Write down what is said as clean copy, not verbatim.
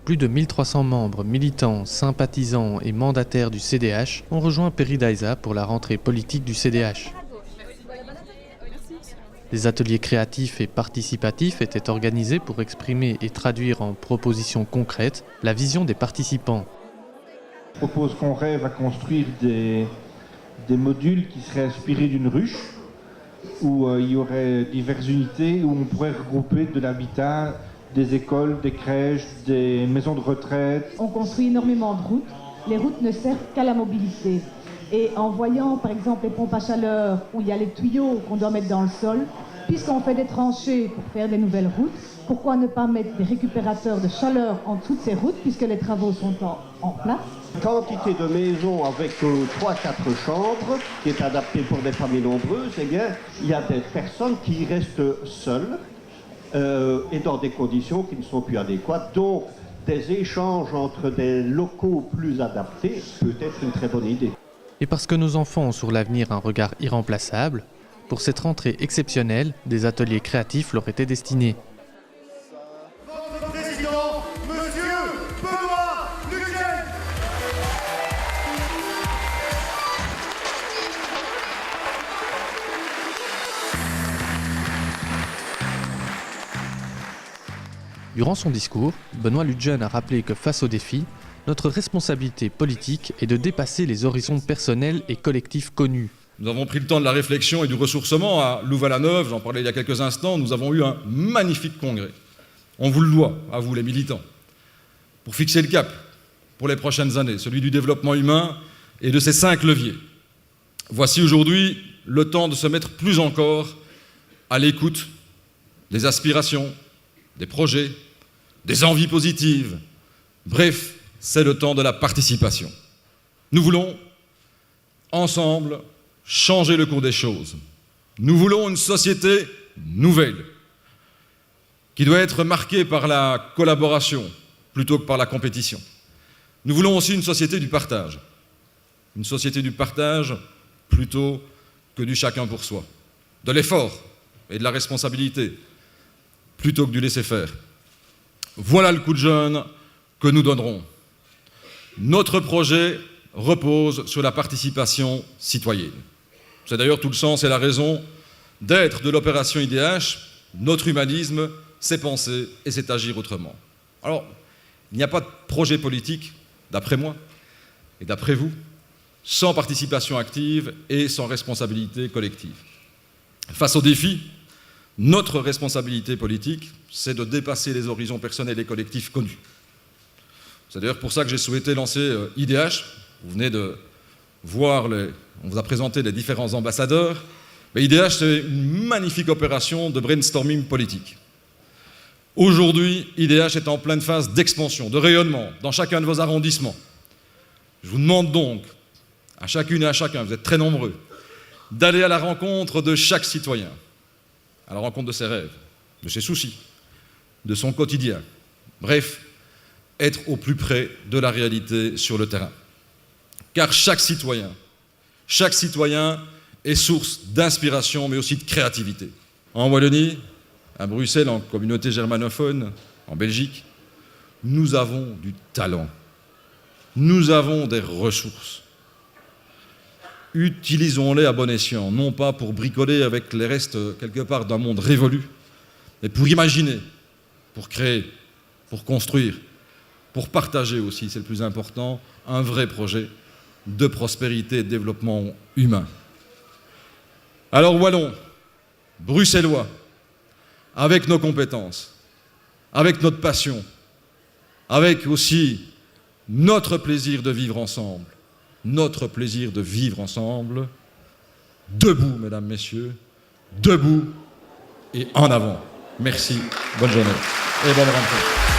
Plus de 1300 membres, militants, sympathisants et mandataires du CDH ont rejoint Peridaisa pour la rentrée politique du CDH. Des ateliers créatifs et participatifs étaient organisés pour exprimer et traduire en propositions concrètes la vision des participants. Je propose qu'on rêve à construire des modules qui seraient inspirés d'une ruche, où il y aurait diverses unités, où on pourrait regrouper de l'habitat, des écoles, des crèches, des maisons de retraite. On construit énormément de routes. Les routes ne servent qu'à la mobilité. Et en voyant par exemple les pompes à chaleur où il y a les tuyaux qu'on doit mettre dans le sol, puisqu'on fait des tranchées pour faire des nouvelles routes, pourquoi ne pas mettre des récupérateurs de chaleur en dessous de ces routes puisque les travaux sont en place? Quantité de maisons avec 3-4 chambres qui est adaptée pour des familles nombreuses, eh bien, il y a des personnes qui restent seules et dans des conditions qui ne sont plus adéquates. Donc, des échanges entre des locaux plus adaptés peut être une très bonne idée. Et parce que nos enfants ont sur l'avenir un regard irremplaçable, pour cette rentrée exceptionnelle, des ateliers créatifs leur étaient destinés. Durant son discours, Benoît Ludgen a rappelé que face aux défis, notre responsabilité politique est de dépasser les horizons personnels et collectifs connus. Nous avons pris le temps de la réflexion et du ressourcement à Louvain-la-Neuve, j'en parlais il y a quelques instants, nous avons eu un magnifique congrès. On vous le doit, à vous les militants, pour fixer le cap pour les prochaines années, celui du développement humain et de ses 5 leviers. Voici aujourd'hui le temps de se mettre plus encore à l'écoute des aspirations, des projets, des envies positives. Bref, c'est le temps de la participation. Nous voulons, ensemble, changer le cours des choses. Nous voulons une société nouvelle, qui doit être marquée par la collaboration plutôt que par la compétition. Nous voulons aussi une société du partage. Une société du partage plutôt que du chacun pour soi. De l'effort et de la responsabilité plutôt que du laisser-faire. Voilà le coup de jeune que nous donnerons. Notre projet repose sur la participation citoyenne. C'est d'ailleurs tout le sens et la raison d'être de l'opération IDH. Notre humanisme, c'est penser et c'est agir autrement. Alors, il n'y a pas de projet politique, d'après moi et d'après vous, sans participation active et sans responsabilité collective. Face aux défis, notre responsabilité politique, c'est de dépasser les horizons personnels et collectifs connus. C'est d'ailleurs pour ça que j'ai souhaité lancer IDH. Vous venez de voir, on vous a présenté les différents ambassadeurs. Mais IDH, c'est une magnifique opération de brainstorming politique. Aujourd'hui, IDH est en pleine phase d'expansion, de rayonnement dans chacun de vos arrondissements. Je vous demande donc, à chacune et à chacun, vous êtes très nombreux, d'aller à la rencontre de chaque citoyen, à la rencontre de ses rêves, de ses soucis, de son quotidien. Bref, être au plus près de la réalité sur le terrain. Car chaque citoyen est source d'inspiration, mais aussi de créativité. En Wallonie, à Bruxelles, en communauté germanophone, en Belgique, nous avons du talent. Nous avons des ressources. Utilisons-les à bon escient, non pas pour bricoler avec les restes quelque part d'un monde révolu, mais pour imaginer, pour créer, pour construire, pour partager aussi, c'est le plus important, un vrai projet de prospérité et de développement humain. Alors Wallons, Bruxellois, avec nos compétences, avec notre passion, avec aussi notre plaisir de vivre ensemble, debout, mesdames, messieurs, debout et en avant. Merci, bonne journée et bonne rentrée.